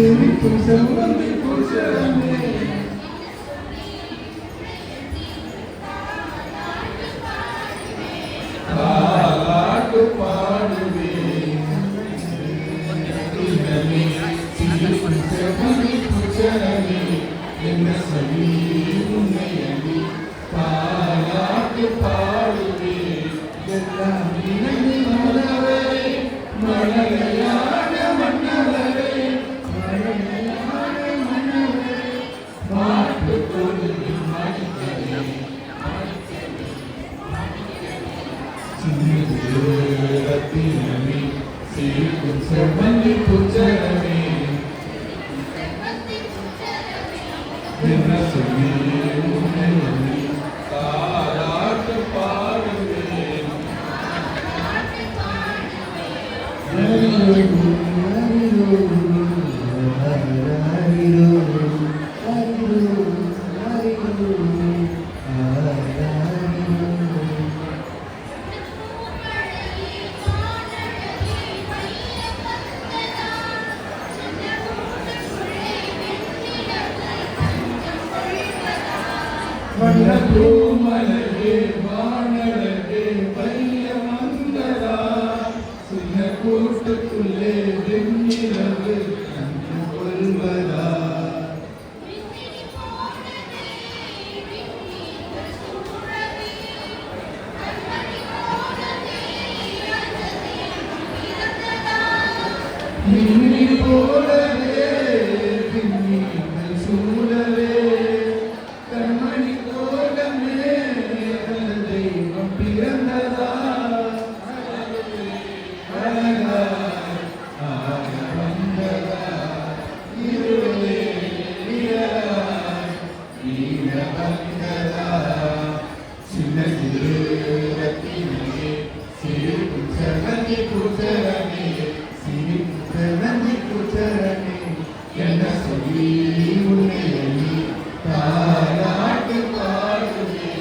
சிரிக்கும் செவ்வந்தி பூச்சரமே பாட்டு பாடுவே சிரிக்கும் செவ்வந்தி பூச்சரமே என்ன சொல்லி உன்னை அடி பாட்டு பாடுவே எல்லாம் இணைந்து மலரே மழலையான மன்னவரே மழலையான மன்னவரே பாட்டு கொடுத்து மடிக்கவே ரத்தினமே சிரிக்கும் செவ்வந்தி பூச்சரமே என்ன சொல்லி உன்னை தாராட்டு பாடுவேன் மலரே வானழகே பைய மந்தரா சின்ன கூட்டுக்குள்ளே வெண்ணிலவு கண்டு கொள்வதா மின்னி போலவே விண்மீன்கள் சூழவே கண்மணி கோலமே தெய்வம் பிறந்ததா அழகா வந்ததா இருளே வீர வந்ததா சின்ன சிறு ரத்தினமே சிரிக்கும் செவ்வந்தி பூச்சரமே சிரிக்கும் செவ்வந்தி பூச்சரமே என்ன சொல்லி உன்னை எண்ணி தாராட்டு பாடுவே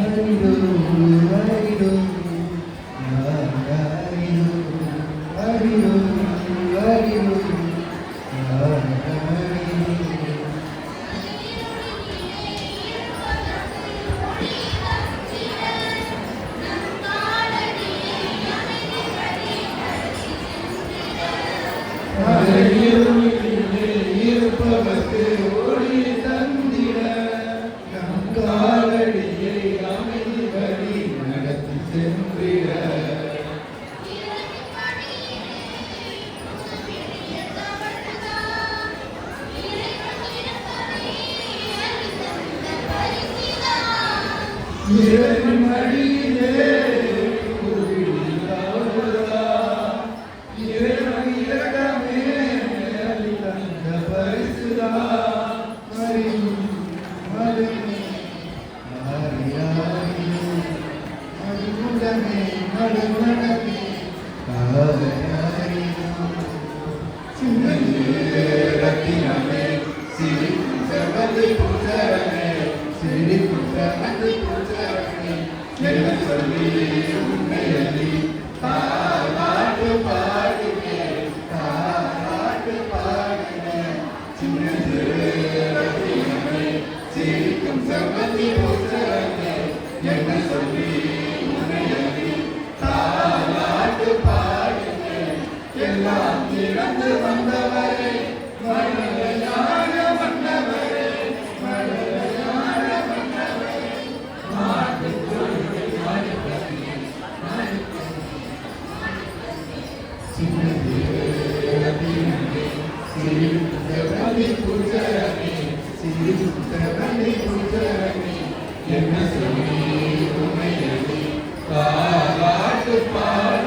அரிடோ அரிடோ அரிடோ அரிடோ அரிடோ இருப்பவர்க்கு ஒளி தந்திட நம் காலடியை அமைதி வழி நடத்தி சென்றிட மடியிலே ரத்தினமே சிரிக்கும் செவ்வந்தி பூச்சரமே சிரிக்கும் செவ்வந்தி பூச்சரமே என்ன சொல்லி உன்னை அடி தாராட்டு பாடுவேன் தாராட்டு பாடுவேன் சின்ன ரத்தினமே சிரிக்கும் செவ்வந்தி பூச்சரமே என்ன சொல்லி உன்னை அடி தாராட்டு பாடுவேன் எல்லாம் இறந்து வந்தவரே மழலையான மன்னவரே மழலையான மன்னவரே மாட்டு கொள்கை மாணிக்கமே சின்னதே ரத்தினமே சிரிக்கும் செவ்வந்தி பூச்சரமே சிரிக்கும் செவ்வந்தி பூச்சரமே என்ன சொல்லி உன்னை அடி தாராட்டு பாடுவேன்